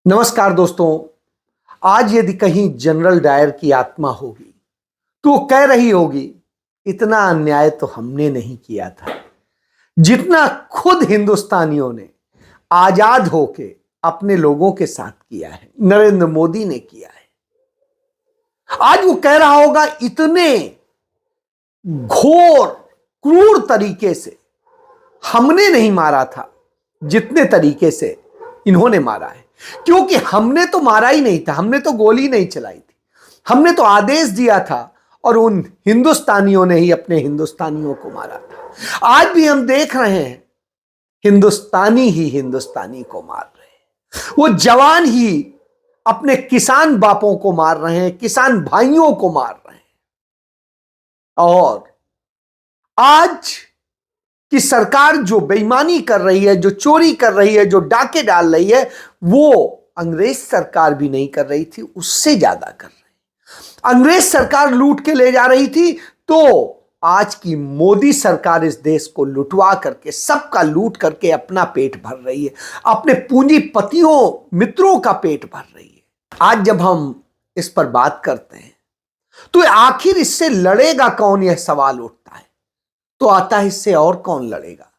नमस्कार दोस्तों। आज यदि कहीं जनरल डायर की आत्मा होगी तो वो कह रही होगी, इतना अन्याय तो हमने नहीं किया था जितना खुद हिंदुस्तानियों ने आजाद होके अपने लोगों के साथ किया है, नरेंद्र मोदी ने किया है। आज वो कह रहा होगा, इतने घोर क्रूर तरीके से हमने नहीं मारा था जितने तरीके से इन्होंने मारा है। क्योंकि हमने तो मारा ही नहीं था, हमने तो गोली नहीं चलाई थी, हमने तो आदेश दिया था और उन हिंदुस्तानियों ने ही अपने हिंदुस्तानियों को मारा था। आज भी हम देख रहे हैं, हिंदुस्तानी ही हिंदुस्तानी को मार रहे हैं। वो जवान ही अपने किसान बापों को मार रहे हैं, किसान भाइयों को मार रहे हैं। और आज कि सरकार जो बेईमानी कर रही है, जो चोरी कर रही है, जो डाके डाल रही है, वो अंग्रेज सरकार भी नहीं कर रही थी, उससे ज्यादा कर रही है। अंग्रेज सरकार लूट के ले जा रही थी तो आज की मोदी सरकार इस देश को लुटवा करके, सबका लूट करके अपना पेट भर रही है, अपने पूंजीपतियों मित्रों का पेट भर रही है। आज जब हम इस पर बात करते हैं तो आखिर इससे लड़ेगा कौन, यह सवाल उठता है। तो आता है, इससे और कौन लड़ेगा?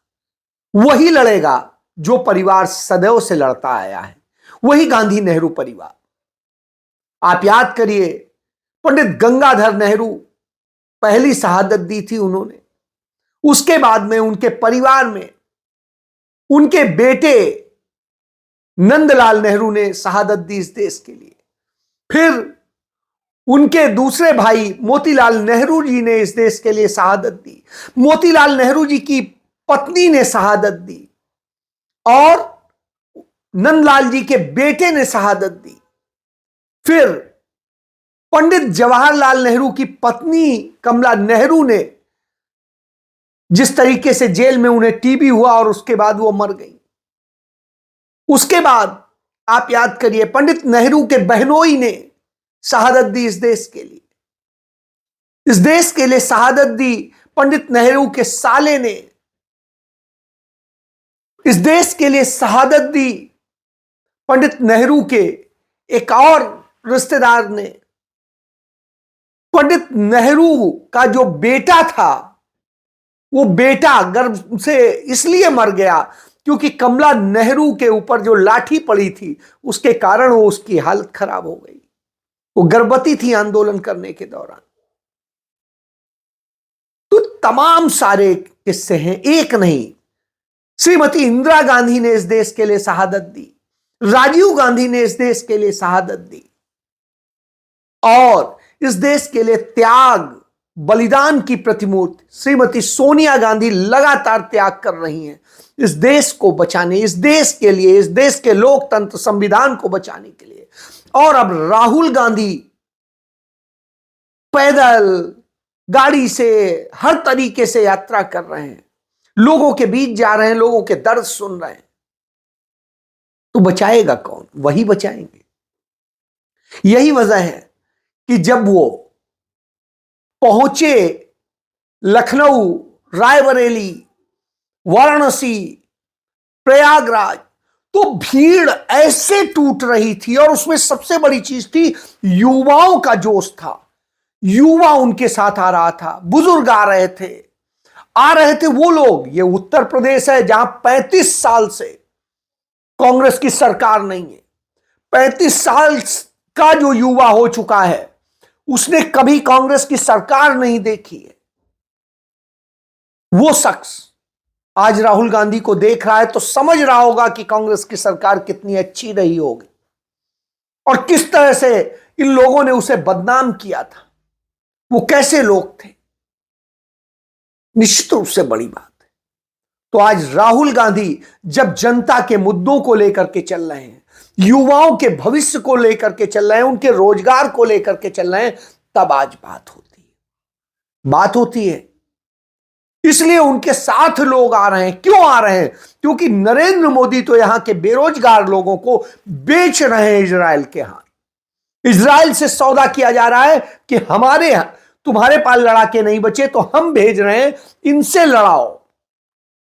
वही लड़ेगा जो परिवार सदैव से लड़ता आया है, वही गांधी नेहरू परिवार। आप याद करिए, पंडित गंगाधर नेहरू पहली शहादत दी थी उन्होंने। उसके बाद में उनके परिवार में उनके बेटे नंदलाल नेहरू ने शहादत दी इस देश के लिए। फिर उनके दूसरे भाई मोतीलाल नेहरू जी ने इस देश के लिए शहादत दी। मोतीलाल नेहरू जी की पत्नी ने शहादत दी और नंदलाल जी के बेटे ने शहादत दी। फिर पंडित जवाहरलाल नेहरू की पत्नी कमला नेहरू ने, जिस तरीके से जेल में उन्हें टीबी हुआ और उसके बाद वो मर गई। उसके बाद आप याद करिए, पंडित नेहरू के बहनोई ने शहादत दी इस देश के लिए। इस देश के लिए शहादत दी पंडित नेहरू के साले ने। इस देश के लिए शहादत दी पंडित नेहरू के एक और रिश्तेदार ने। पंडित नेहरू का जो बेटा था, वो बेटा गर्भ से इसलिए मर गया क्योंकि कमला नेहरू के ऊपर जो लाठी पड़ी थी उसके कारण वो उसकी हालत खराब हो गई। वो गर्भवती थी आंदोलन करने के दौरान। तो तमाम सारे किस्से हैं, एक नहीं। श्रीमती इंदिरा गांधी ने इस देश के लिए शहादत दी, राजीव गांधी ने इस देश के लिए शहादत दी और इस देश के लिए त्याग बलिदान की प्रतिमूर्ति श्रीमती सोनिया गांधी लगातार त्याग कर रही हैं इस देश को बचाने, इस देश के लिए, इस देश के लोकतंत्र संविधान को बचाने के लिए। और अब राहुल गांधी पैदल, गाड़ी से, हर तरीके से यात्रा कर रहे हैं, लोगों के बीच जा रहे हैं, लोगों के दर्द सुन रहे हैं। तो बचाएगा कौन? वही बचाएंगे। यही वजह है कि जब वो पहुंचे लखनऊ, रायबरेली, वाराणसी, प्रयागराज, तो भीड़ ऐसे टूट रही थी। और उसमें सबसे बड़ी चीज थी, युवाओं का जोश था। युवा उनके साथ आ रहा था, बुजुर्ग आ रहे थे वो लोग। ये उत्तर प्रदेश है जहां 35 साल से कांग्रेस की सरकार नहीं है। 35 साल का जो युवा हो चुका है, उसने कभी कांग्रेस की सरकार नहीं देखी है। वो शख्स आज राहुल गांधी को देख रहा है तो समझ रहा होगा कि कांग्रेस की सरकार कितनी अच्छी रही होगी और किस तरह से इन लोगों ने उसे बदनाम किया था। वो कैसे लोग थे, निश्चित रूप से बड़ी बात है। तो आज राहुल गांधी जब जनता के मुद्दों को लेकर के चल रहे हैं, युवाओं के भविष्य को लेकर के चल रहे हैं, उनके रोजगार को लेकर के चल रहे हैं, तब आज बात होती है। इसलिए उनके साथ लोग आ रहे हैं। क्यों आ रहे हैं? क्योंकि नरेंद्र मोदी तो यहां के बेरोजगार लोगों को बेच रहे हैं इजराइल के हाथ। इजराइल से सौदा किया जा रहा है कि हमारे यहां तुम्हारे पास लड़ाके नहीं बचे तो हम भेज रहे हैं, इनसे लड़ाओ,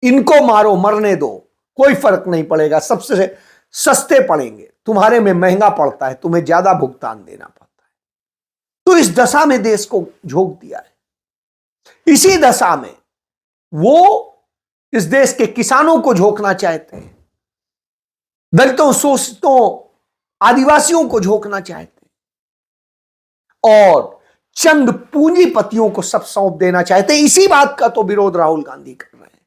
इनको मारो, मरने दो, कोई फर्क नहीं पड़ेगा, सबसे सस्ते पड़ेंगे। तुम्हारे में महंगा पड़ता है, तुम्हें ज्यादा भुगतान देना पड़ता है। तो इस दशा में देश को झोंक दिया है। इसी दशा में वो इस देश के किसानों को झोंकना चाहते हैं, दलितों, शोषितों, आदिवासियों को झोंकना चाहते हैं और चंद पूंजीपतियों को सब सौंप देना चाहते हैं। इसी बात का तो विरोध राहुल गांधी कर रहे हैं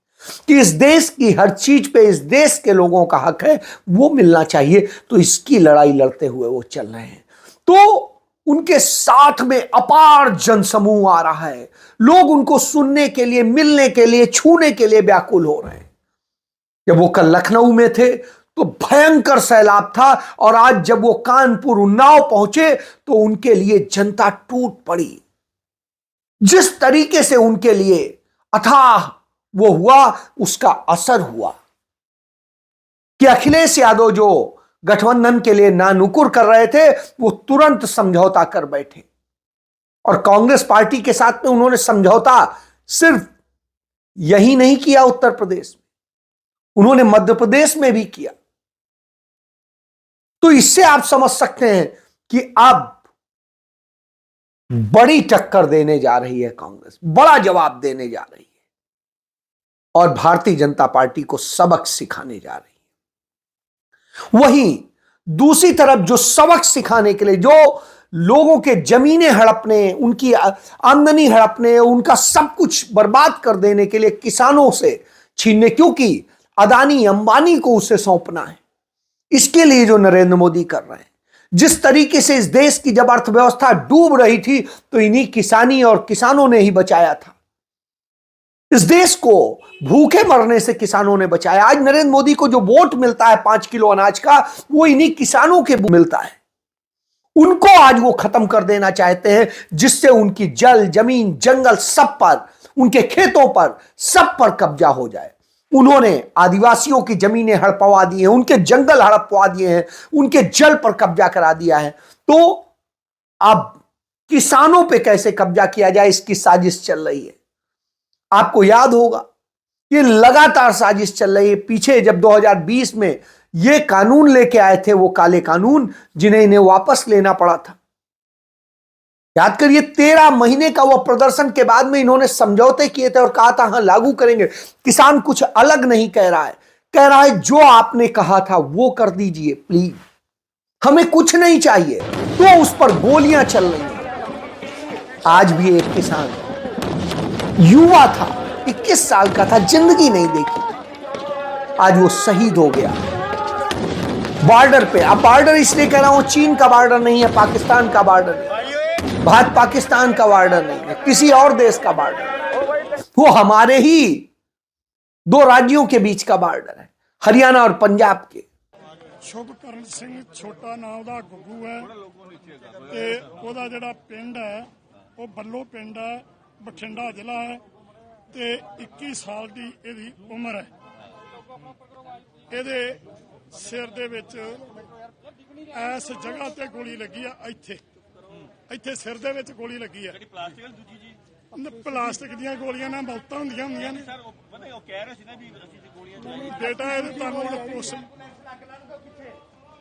कि इस देश की हर चीज पे इस देश के लोगों का हक है, वो मिलना चाहिए। तो इसकी लड़ाई लड़ते हुए वो चल रहे हैं। तो उनके साथ में अपार जनसमूह आ रहा है, लोग उनको सुनने के लिए, मिलने के लिए, छूने के लिए व्याकुल हो रहे हैं। जब वो कल लखनऊ में थे तो भयंकर सैलाब था, और आज जब वो कानपुर, उन्नाव पहुंचे तो उनके लिए जनता टूट पड़ी। जिस तरीके से उनके लिए अथाह वो हुआ, उसका असर हुआ कि अखिलेश यादव जो गठबंधन के लिए नानुकुर कर रहे थे, वो तुरंत समझौता कर बैठे। और कांग्रेस पार्टी के साथ में उन्होंने समझौता सिर्फ यही नहीं किया उत्तर प्रदेश में, उन्होंने मध्य प्रदेश में भी किया। तो इससे आप समझ सकते हैं कि अब बड़ी टक्कर देने जा रही है कांग्रेस, बड़ा जवाब देने जा रही है और भारतीय जनता पार्टी को सबक सिखाने जा रही है। वहीं दूसरी तरफ जो सबक सिखाने के लिए, जो लोगों के जमीनें हड़पने, उनकी आमदनी हड़पने, उनका सब कुछ बर्बाद कर देने के लिए किसानों से छीनने, क्योंकि अदानी अंबानी को उसे सौंपना है, इसके लिए जो नरेंद्र मोदी कर रहे हैं। जिस तरीके से इस देश की जब अर्थव्यवस्था डूब रही थी तो इन्हीं किसानी और किसानों ने ही बचाया था। इस देश को भूखे मरने से किसानों ने बचाया। आज नरेंद्र मोदी को जो वोट मिलता है 5 किलो अनाज का, वो इन्हीं किसानों के मिलता है। उनको आज वो खत्म कर देना चाहते हैं, जिससे उनकी जल, जमीन, जंगल सब पर, उनके खेतों पर, सब पर कब्जा हो जाए। उन्होंने आदिवासियों की जमीनें हड़पवा दी हैं, उनके जंगल हड़पवा दिए हैं, उनके जल पर कब्जा करा दिया है। तो अब किसानों पे कैसे कब्जा किया जाए, इसकी साजिश चल रही है। आपको याद होगा ये लगातार साजिश चल रही है। पीछे जब 2020 में ये कानून लेके आए थे, वो काले कानून, जिन्हें इन्हें वापस लेना पड़ा था, याद करिए। 13 महीने का वो प्रदर्शन के बाद में इन्होंने समझौते किए थे और कहा था हाँ लागू करेंगे। किसान कुछ अलग नहीं कह रहा है, कह रहा है जो आपने कहा था वो कर दीजिए प्लीज, हमें कुछ नहीं चाहिए। तो उस पर गोलियां चल रही हैं। आज भी एक किसान युवा था, 21 साल का था, जिंदगी नहीं देखी, आज वो शहीद हो गया बॉर्डर पे। अब बॉर्डर इसलिए कह रहा हूं, चीन का बॉर्डर नहीं है, पाकिस्तान का बॉर्डर है, भारत पाकिस्तान का बॉर्डर नहीं है, किसी और देश का बॉर्डर है, वो हमारे ही 2 राज्यों के बीच का बॉर्डर है, हरियाणा और पंजाब के। शुभकरण सिंह छोटा नाम ਦਾ ਗੁੱਗੂ ਹੈ ਤੇ ਉਹਦਾ ਜਿਹੜਾ ਪਿੰਡ ਹੈ ਉਹ ਬੱਲੋ ਪਿੰਡ ਹੈ, ਬਠਿੰਡਾ ਜ਼ਿਲ੍ਹਾ ਹੈ ਤੇ 21 ਸਾਲ ਦੀ ਇਹਦੀ ਉਮਰ ਹੈ। ਇਹਦੇ ਸਿਰ ਦੇ ਵਿੱਚ ਇਸ ਜਗ੍ਹਾ ਤੇ ਗੋਲੀ ਲੱਗੀ ਆ, ਇੱਥੇ ਸਿਰ ਦੇ ਵਿੱਚ ਗੋਲੀ ਲੱਗੀ ਆ। ਜਿਹੜੀ ਪਲਾਸਟਿਕ ਵਾਲੀ ਦੂਜੀ ਜੀ, ਪਲਾਸਟਿਕ ਦੀਆਂ ਗੋਲੀਆਂ ਨਾਲ ਮੌਤਾਂ ਹੁੰਦੀਆਂ ਨੇ ਸਰ। ਉਹ ਪਤਾ ਉਹ ਕਹਿ ਰਹੇ ਸੀ ਨਾ ਵੀ ਅਸੀਂ ਤੇ ਗੋਲੀਆਂ ਬੇਟਾ ਇਹ ਤੁਹਾਨੂੰ ਪੁੱਛ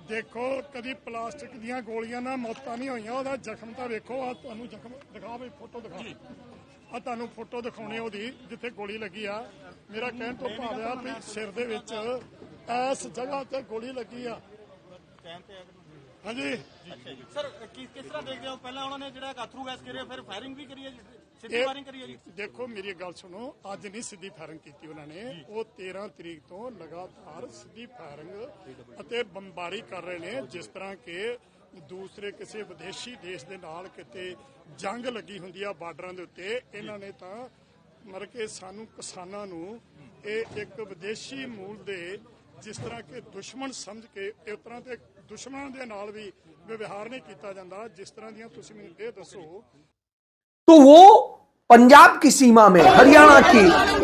देखो कभी प्लास्टिक ਦੀਆਂ ਗੋਲੀਆਂ ਨਾਲ ਮੌਤਾਂ ਨਹੀਂ ਹੋਈਆਂ। ਉਹਦਾ ਜ਼ਖਮ ਤਾਂ ਵੇਖੋ, ਆ ਤੁਹਾਨੂੰ ਜ਼ਖਮ ਦਿਖਾ ਬਈ, ਫੋਟੋ ਦਿਖਾ, ਆ ਤੁਹਾਨੂੰ ਫੋਟੋ ਦਿਖਾਉਣੇ ਉਹਦੀ ਜਿੱਥੇ ਗੋਲੀ ਲੱਗੀ ਆ। ਮੇਰਾ ਕਹਿਣ ਤੋਂ ਭਾਵ ਆ ਵੀ ਸਿਰ ਦੇ ਵਿੱਚ ਇਸ ਜਗ੍ਹਾ ਤੇ ਗੋਲੀ ਲੱਗੀ ਆ। ਹਾਂਜੀ ਸਰ ਕਿਸ ਤਰ੍ਹਾਂ ਦੇਖਦੇ ਹੋ? ਪਹਿਲਾਂ ਉਹਨਾਂ ਨੇ ਜਿਹੜਾ ਅਥਰੂ ਗੈਸ ਕਰਿਆ, ਫਿਰ ਫਾਇਰਿੰਗ ਵੀ ਕਰੀ ਹੈ ਜੀ, ਸਿੱਧੀ ਫਾਇਰਿੰਗ ਕਰੀ ਹੈ ਜੀ। ਦੇਖੋ ਮੇਰੀ ਗੱਲ ਸੁਣੋ, ਅੱਜ ਨਹੀਂ ਸਿੱਧੀ ਫਾਇਰਿੰਗ ਕੀਤੀ ਉਹਨਾਂ ਨੇ, ਉਹ 13 ਤਰੀਕ ਤੋਂ ਲਗਾਤਾਰ ਸਿੱਧੀ ਫਾਇਰਿੰਗ ਅਤੇ ਬੰਬਾਰੀ ਕਰ ਰਹੇ ਨੇ। ਜਿਸ ਤਰ੍ਹਾਂ ਕਿ ਦੂਸਰੇ ਕਿਸੇ ਵਿਦੇਸ਼ੀ ਦੇਸ਼ ਦੇ ਨਾਲ ਕਿਤੇ ਜੰਗ ਲੱਗੀ ਹੁੰਦੀ ਆ ਬਾਰਡਰਾਂ ਦੇ ਉੱਤੇ, ਇਹਨਾਂ ਨੇ ਤਾਂ ਮਤਲਬ ਕਿ ਸਾਨੂੰ ਕਿਸਾਨਾਂ ਨੂੰ ਇਹ ਇੱਕ ਵਿਦੇਸ਼ੀ ਮੂਲ ਦੇ ਜਿਸ ਤਰ੍ਹਾਂ ਕਿ ਦੁਸ਼ਮਣ ਸਮਝ ਕੇ, ਇਸ ਤਰ੍ਹਾਂ ਦੇ ਦੁਸ਼ਮਣਾਂ ਦੇ ਨਾਲ ਵੀ ਵਿਵਹਾਰ ਨਹੀਂ ਕੀਤਾ ਜਾਂਦਾ जिस तरह ਦੀਆਂ ਤੁਸੀਂ ਮੈਨੂੰ ਇਹ ਦੱਸੋ। तो वो पंजाब की सीमा में हरियाणा की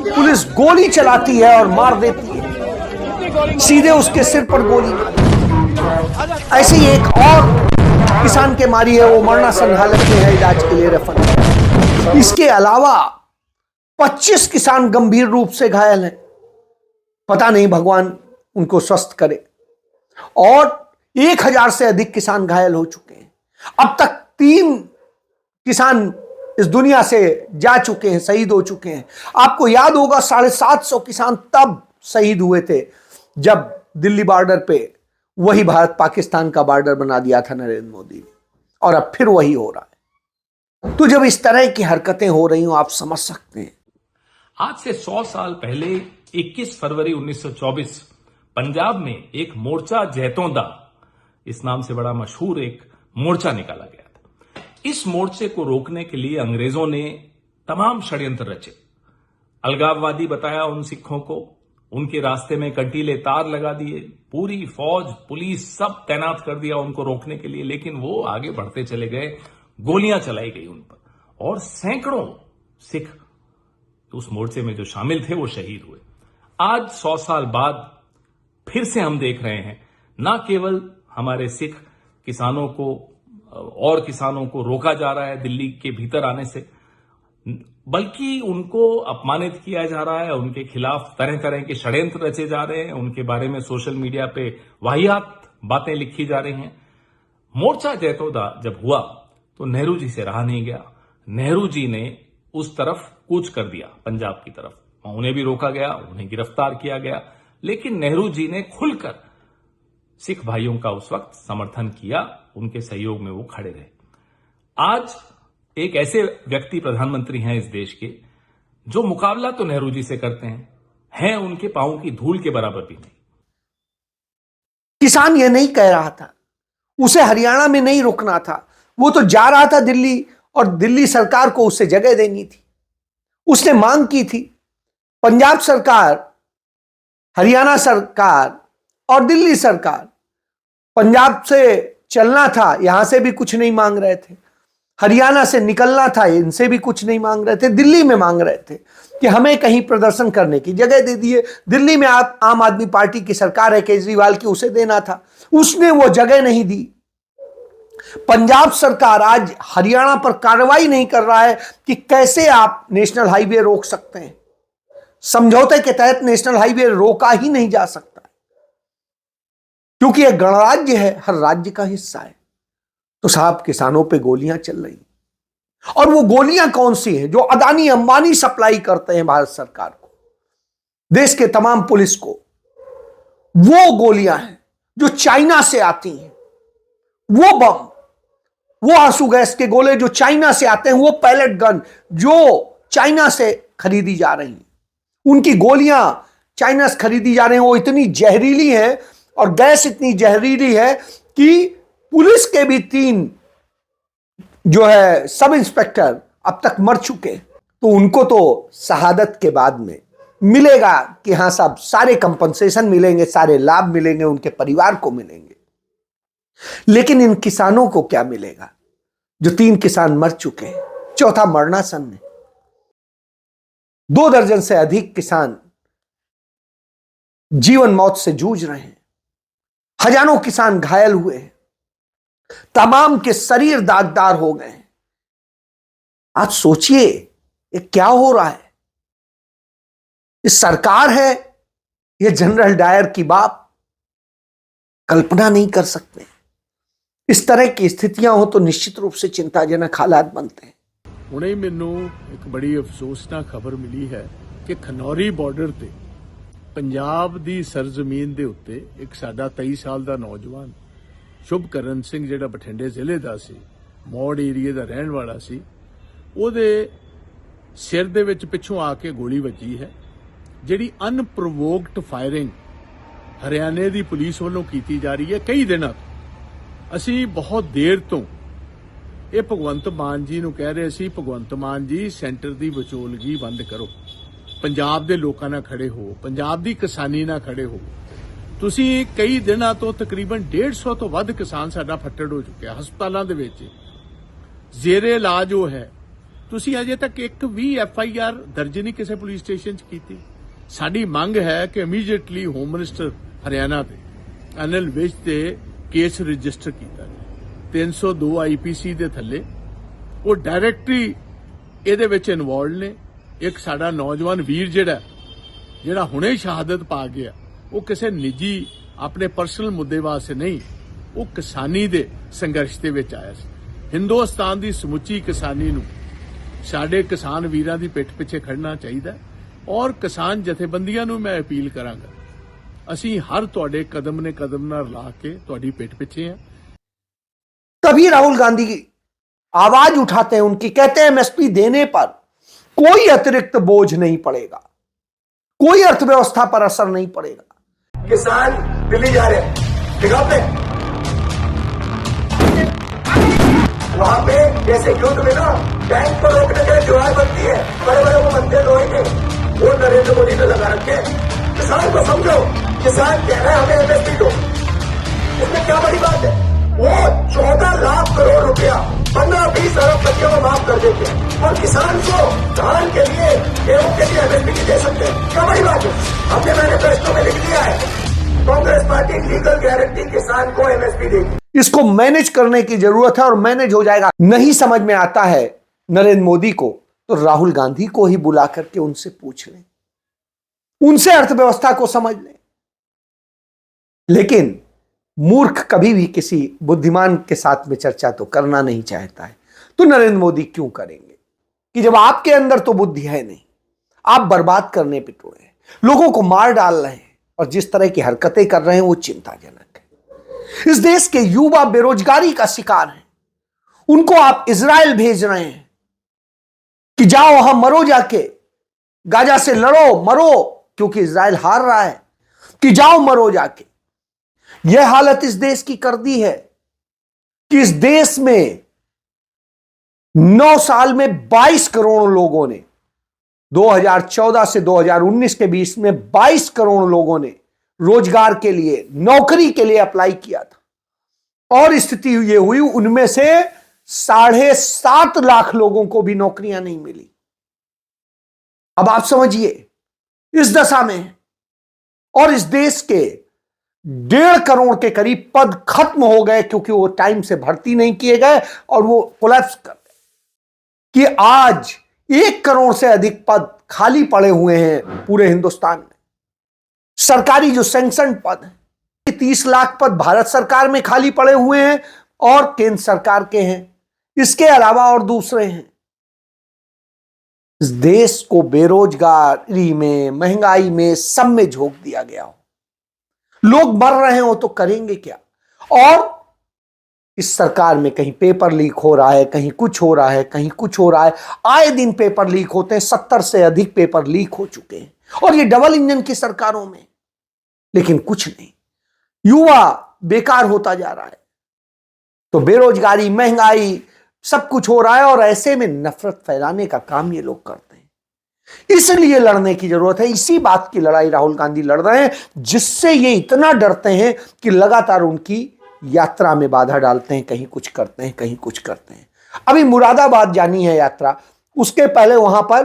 पुलिस गोली चलाती है और मार देती है, सीधे उसके सिर पर गोली मारी। ऐसे ही एक और किसान के मारी है, वो मरणासन हालत में है, इलाज के लिए रेफर। इसके अलावा 25 किसान गंभीर रूप से घायल हैं, पता नहीं भगवान उनको स्वस्थ करे। और 1000 से अधिक किसान घायल हो चुके हैं। अब तक 3 किसान इस दुनिया से जा चुके हैं, शहीद हो चुके हैं। आपको याद होगा 750 किसान तब शहीद हुए थे जब दिल्ली बॉर्डर पे वही भारत पाकिस्तान का बॉर्डर बना दिया था नरेंद्र मोदी ने, और अब फिर वही हो रहा है। तो जब इस तरह की हरकतें हो रही हो, आप समझ सकते हैं। आज से 100 साल पहले 21 फरवरी 1924 पंजाब में एक मोर्चा जैतोंदा, इस नाम से बड़ा मशहूर एक मोर्चा निकाला गया था। इस मोर्चे को रोकने के लिए अंग्रेजों ने तमाम षड्यंत्र रचे। अलगाववादी बताया उन सिखों को, उनके रास्ते में कंटीले तार लगा दिए, पूरी फौज पुलिस सब तैनात कर दिया उनको रोकने के लिए, लेकिन वो आगे बढ़ते चले गए। गोलियां चलाई गई उन पर और सैकड़ों सिख तो उस मोर्चे में जो शामिल थे वो शहीद हुए। आज 100 साल बाद फिर से हम देख रहे हैं, ना केवल हमारे सिख किसानों को और किसानों को रोका जा रहा है दिल्ली के भीतर आने से, बल्कि उनको अपमानित किया जा रहा है, उनके खिलाफ तरह तरह के षड्यंत्र रचे जा रहे हैं, उनके बारे में सोशल मीडिया पे वाहियात बातें लिखी जा रही हैं। मोर्चा जैतोंदा जब हुआ तो नेहरू जी से रहा नहीं गया। नेहरू जी ने उस तरफ कूच कर दिया, पंजाब की तरफ। उन्हें भी रोका गया, उन्हें गिरफ्तार किया गया, लेकिन नेहरू जी ने खुलकर सिख भाइयों का उस वक्त समर्थन किया, उनके सहयोग में वो खड़े रहे। आज एक ऐसे व्यक्ति प्रधानमंत्री हैं इस देश के जो मुकाबला तो नेहरू जी से करते हैं उनके पांव की धूल के बराबर भी नहीं। किसान यह नहीं कह रहा था, उसे हरियाणा में नहीं रुकना था, वो तो जा रहा था दिल्ली, और दिल्ली सरकार को उससे जगह देनी थी। उसने मांग की थी, पंजाब सरकार, हरियाणा सरकार और दिल्ली सरकार, पंजाब से चलना था, यहां से भी कुछ नहीं मांग रहे थे, हरियाणा से निकलना था, इनसे भी कुछ नहीं मांग रहे थे, दिल्ली में मांग रहे थे कि हमें कहीं प्रदर्शन करने की जगह दे दिए। दिल्ली में आप आम आदमी पार्टी की सरकार है केजरीवाल की, उसे देना था, उसने वो जगह नहीं दी। पंजाब सरकार आज हरियाणा पर कार्रवाई नहीं कर रहा है कि कैसे आप नेशनल हाईवे रोक सकते हैं। समझौते के तहत नेशनल हाईवे रोका ही नहीं जा सकता, क्योंकि यह गणराज्य है, हर राज्य का हिस्सा है। तो साहब किसानों पे गोलियां चल रही, और वो गोलियां कौन सी हैं? जो अदानी अंबानी सप्लाई करते हैं भारत सरकार को, देश के तमाम पुलिस को। वो गोलियां हैं जो चाइना से आती हैं, वो बम, वो आंसू गैस के गोले जो चाइना से आते हैं, वो पैलेट गन जो चाइना से खरीदी जा रही हैं, उनकी गोलियां चाइना से खरीदी जा रही हैं। वो इतनी जहरीली है और गैस इतनी जहरीली है कि पुलिस के भी 3 जो है सब इंस्पेक्टर अब तक मर चुके। तो उनको तो शहादत के बाद में मिलेगा कि हां साहब, सारे कंपनसेशन मिलेंगे, सारे लाभ मिलेंगे, उनके परिवार को मिलेंगे। लेकिन इन किसानों को क्या मिलेगा जो 3 किसान मर चुके हैं? चौथा मरना सन में 2 दर्जन से अधिक किसान जीवन मौत से जूझ रहे हैं, हजारों किसान घायल हुए हैं, तमाम के शरीर दागदार हो गए हैं। आज सोचिए ये क्या हो रहा है? ये सरकार है, ये जनरल डायर की बात कल्पना नहीं कर सकते। इस तरह की स्थितियां हो तो निश्चित रूप से चिंताजनक हालात बनते हैं। ਹੁਣੇ ਹੀ ਮੈਨੂੰ ਇੱਕ ਬੜੀ ਅਫਸੋਸਨਾਕ ਖਬਰ ਮਿਲੀ ਹੈ ਕਿ ਖਨੌਰੀ ਬਾਰਡਰ ਤੇ ਪੰਜਾਬ ਦੀ ਸਰਜ਼ਮੀਨ ਦੇ ਉੱਤੇ ਇੱਕ ਸਾਡਾ 23 ਸਾਲ ਦਾ ਨੌਜਵਾਨ ਸ਼ੁਭਕਰਨ ਸਿੰਘ ਜਿਹੜਾ ਬਠਿੰਡੇ ਜ਼ਿਲ੍ਹੇ ਦਾ ਸੀ, ਮੌੜ ਏਰੀਏ ਦਾ ਰਹਿਣ ਵਾਲਾ ਸੀ, ਉਹਦੇ ਸਿਰ ਦੇ ਵਿੱਚ ਪਿੱਛੋਂ ਆ ਕੇ ਗੋਲੀ ਵੱਜੀ ਹੈ, ਜਿਹੜੀ ਅਨਪ੍ਰੋਵੋਕਡ ਫਾਇਰਿੰਗ ਹਰਿਆਣੇ ਦੀ ਪੁਲਿਸ ਵੱਲੋਂ ਕੀਤੀ ਜਾ ਰਹੀ ਹੈ। ਕਈ ਦਿਨਾਂ ਤੋਂ ਅਸੀਂ ਬਹੁਤ ਦੇਰ ਤੋਂ ਇਹ ਭਗਵੰਤ ਮਾਨ ਜੀ ਨੂੰ ਕਹਿ ਰਹੇ ਸੀ, ਭਗਵੰਤ ਮਾਨ ਜੀ ਸੈਂਟਰ ਦੀ ਵਿਚੋਲਗੀ ਬੰਦ ਕਰੋ, ਪੰਜਾਬ ਦੇ ਲੋਕਾਂ ਨਾਲ ਖੜੇ ਹੋ, ਪੰਜਾਬ ਦੀ ਕਿਸਾਨੀ ਨਾਲ ਖੜੇ ਹੋ। ਤੁਸੀਂ ਕਈ ਦਿਨਾਂ ਤੋਂ ਤਕਰੀਬਨ 150 ਤੋਂ ਵੱਧ ਕਿਸਾਨ ਸਾਡਾ ਫੱਟੜ ਹੋ ਚੁੱਕਿਆ, ਹਸਪਤਾਲਾਂ ਦੇ ਵਿੱਚ ਜ਼ੇਰੇ ਇਲਾਜ ਉਹ ਹੈ। ਤੁਸੀਂ ਅਜੇ ਤੱਕ ਇੱਕ ਵੀ FIR ਦਰਜ ਨਹੀਂ ਕਿਸੇ ਪੁਲਿਸ ਸਟੇਸ਼ਨ 'ਚ ਕੀਤੀ। ਸਾਡੀ ਮੰਗ ਹੈ ਕਿ ਇਮੀਡੀਏਟਲੀ ਹੋਮ ਮਿਨਿਸਟਰ ਹਰਿਆਣਾ ਤੇ ਅਨਿਲ ਵਿਜ ਤੇ ਕੇਸ ਰਜਿਸਟਰ ਕੀਤਾ ਜਾਏ। 302 IPC ਦੇ ਥੱਲੇ ਉਹ ਡਾਇਰੈਕਟਲੀ ਇਹਦੇ ਵਿੱਚ ਇਨਵੋਲਡ ਨੇ। ਇੱਕ ਸਾਡਾ ਨੌਜਵਾਨ ਵੀਰ ਜਿਹੜਾ ਹੁਣੇ ਸ਼ਹਾਦਤ ਪਾ ਗਿਆ, ਉਹ ਕਿਸੇ ਨਿੱਜੀ ਆਪਣੇ ਪਰਸਨਲ ਮੁੱਦੇ ਵਾਸਤੇ ਨਹੀਂ, ਉਹ ਕਿਸਾਨੀ ਦੇ ਸੰਘਰਸ਼ ਦੇ ਵਿੱਚ ਆਇਆ ਸੀ। ਹਿੰਦੁਸਤਾਨ ਦੀ ਸਮੁੱਚੀ ਕਿਸਾਨੀ ਨੂੰ ਸਾਡੇ ਕਿਸਾਨ ਵੀਰਾਂ ਦੀ ਪਿੱਠ ਪਿੱਛੇ ਖੜਨਾ ਚਾਹੀਦਾ ਔਰ ਕਿਸਾਨ ਜਥੇਬੰਦੀਆਂ ਨੂੰ ਮੈਂ ਅਪੀਲ ਕਰਾਂਗਾ, ਅਸੀਂ ਹਰ ਤੁਹਾਡੇ ਕਦਮ ਨੇ ਕਦਮ ਨਾਲ ਲਾ ਕੇ ਤੁਹਾਡੀ ਪਿੱਠ ਪਿੱਛੇ ਹਾਂ। तभी राहुल गांधी आवाज उठाते हैं उनकी, कहते हैं एमएसपी देने पर कोई अतिरिक्त बोझ नहीं पड़ेगा, कोई अर्थव्यवस्था पर असर नहीं पड़ेगा। किसान दिल्ली जा रहे हैं, जगह पे वहां पे जैसे युद्ध में ना बैंक को रोकने के लिए जुड़ाई बनती है, बड़े बड़े वो मंदिर रोएंगे, वो नरेंद्र मोदी ने लगा रखे। किसान को समझो, किसान कह रहे हैं हमें एमएसपी दो, इसमें क्या बड़ी बात है। वो 14 लाख करोड़ रुपया 15-20 अरबपतियों को माफ कर देते हैं और किसान को धान के लिए गेहूं के लिए एमएसपी नहीं दे सकते, क्या बड़ी बात है। हमने मैनिफेस्टो में लिख दिया है, कांग्रेस पार्टी लीगल गारंटी किसान को एमएसपी देगी। इसको मैनेज करने की जरूरत है और मैनेज हो जाएगा। नहीं समझ में आता है नरेंद्र मोदी को तो राहुल गांधी को ही बुला करके उनसे पूछ लें, उनसे अर्थव्यवस्था को समझ लें। लेकिन मूर्ख कभी भी किसी बुद्धिमान के साथ में चर्चा तो करना नहीं चाहता है, तो नरेंद्र मोदी क्यों करेंगे कि जब आपके अंदर तो बुद्धि है नहीं, आप बर्बाद करने पे तुले हैं, लोगों को मार डाल रहे हैं और जिस तरह की हरकतें कर रहे हैं वो चिंताजनक है। इस देश के युवा बेरोजगारी का शिकार हैं, उनको आप इजराइल भेज रहे हैं कि जाओ वहां मरो, जाके गाजा से लड़ो मरो, क्योंकि इजराइल हार रहा है, कि जाओ मरो जाके। यह हालत इस देश की कर दी है कि इस देश में 9 साल में 22 करोड़ लोगों ने, 2014 से 2019 के बीच में 22 करोड़ लोगों ने रोजगार के लिए, नौकरी के लिए अप्लाई किया था और स्थिति यह हुई उनमें से 7.5 लाख लोगों को भी नौकरियां नहीं मिली। अब आप समझिए इस दशा में, और इस देश के 1.5 करोड़ के करीब पद खत्म हो गए क्योंकि वो टाइम से भर्ती नहीं किए गए और वो कोलैप्स कर गए, कि आज 1 करोड़ से अधिक पद खाली पड़े हुए हैं पूरे हिंदुस्तान में। सरकारी जो सैंक्शन पद हैं, 30 लाख पद भारत सरकार में खाली पड़े हुए हैं और केंद्र सरकार के हैं, इसके अलावा और दूसरे हैं। इस देश को बेरोजगारी में, महंगाई में, सब में झोंक दिया गया हो, लोग मर रहे हो तो करेंगे क्या। और इस सरकार में कहीं पेपर लीक हो रहा है, कहीं कुछ हो रहा है, कहीं कुछ हो रहा है, आए दिन पेपर लीक होते हैं। 70 से अधिक पेपर लीक हो चुके हैं और ये डबल इंजन की सरकारों में, लेकिन कुछ नहीं, युवा बेकार होता जा रहा है। तो बेरोजगारी, महंगाई, सब कुछ हो रहा है और ऐसे में नफरत फैलाने का काम ये लोग करते हैं। इसलिए लड़ने की जरूरत है। इसी बात की लड़ाई राहुल गांधी लड़ रहे हैं, जिससे ये इतना डरते हैं कि लगातार उनकी यात्रा में बाधा डालते हैं, कहीं कुछ करते हैं, कहीं कुछ करते हैं। अभी मुरादाबाद जानी है यात्रा, उसके पहले वहां पर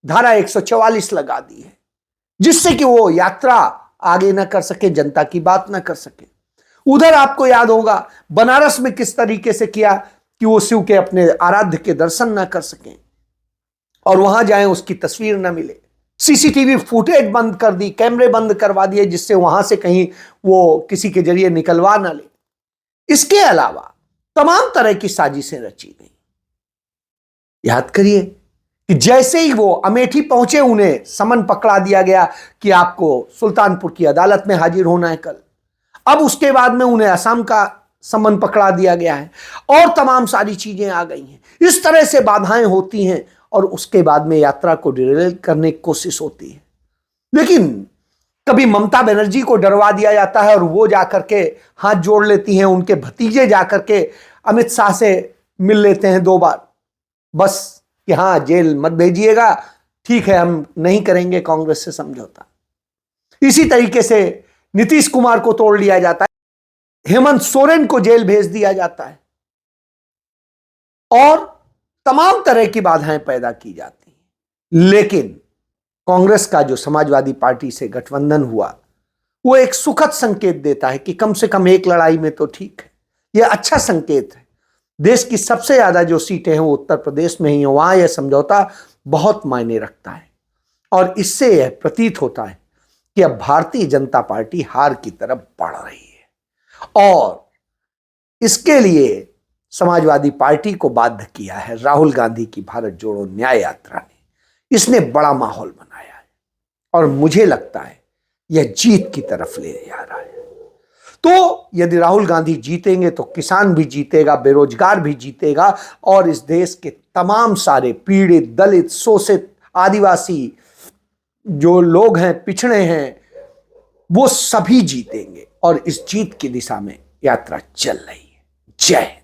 धारा 144 लगा दी है, जिससे कि वो यात्रा आगे ना कर सके, जनता की बात ना कर सके। उधर आपको याद होगा बनारस में किस तरीके से किया कि वो शिव के अपने आराध्य के दर्शन ना कर सकें और वहां जाएं उसकी तस्वीर ना मिले। सीसीटीवी फुटेज बंद कर दी, कैमरे बंद करवा दिए, जिससे वहां से कहीं वो किसी के जरिए निकलवा ना ले। इसके अलावा तमाम तरह की साजिशें रची गई। याद करिए कि जैसे ही वो अमेठी पहुंचे, उन्हें समन पकड़ा दिया गया कि आपको सुल्तानपुर की अदालत में हाजिर होना है कल। अब उसके बाद में उन्हें असम का समन पकड़ा दिया गया है और तमाम सारी चीजें आ गई हैं। इस तरह से बाधाएं होती हैं और उसके बाद में यात्रा को डिरेल करने की कोशिश होती है। लेकिन कभी ममता बनर्जी को डरवा दिया जाता है और वो जाकर के हाथ जोड़ लेती हैं, उनके भतीजे जाकर के अमित शाह से मिल लेते हैं 2 बार, बस कि हाँ जेल मत भेजिएगा, ठीक है हम नहीं करेंगे कांग्रेस से समझौता। इसी तरीके से नीतीश कुमार को तोड़ लिया जाता है, हेमंत सोरेन को जेल भेज दिया जाता है और तमाम तरह की बाधाएं पैदा की जाती हैं। लेकिन कांग्रेस का जो समाजवादी पार्टी से गठबंधन हुआ, वो एक सुखद संकेत देता है कि कम से कम एक लड़ाई में तो ठीक है। यह अच्छा संकेत है। देश की सबसे ज्यादा जो सीटें हैं वो उत्तर प्रदेश में ही हैं, वहां यह समझौता बहुत मायने रखता है और इससे यह प्रतीत होता है कि अब भारतीय जनता पार्टी हार की तरफ बढ़ रही है और इसके लिए समाजवादी पार्टी को बाध्य किया है राहुल गांधी की भारत जोड़ो न्याय यात्रा ने। इसने बड़ा माहौल बनाया है और मुझे लगता है यह जीत की तरफ ले जा रहा है। तो यदि राहुल गांधी जीतेंगे तो किसान भी जीतेगा, बेरोजगार भी जीतेगा और इस देश के तमाम सारे पीड़ित, दलित, शोषित, आदिवासी जो लोग हैं, पिछड़े हैं, वो सभी जीतेंगे और इस जीत की दिशा में यात्रा चल रही है। जय हिंद।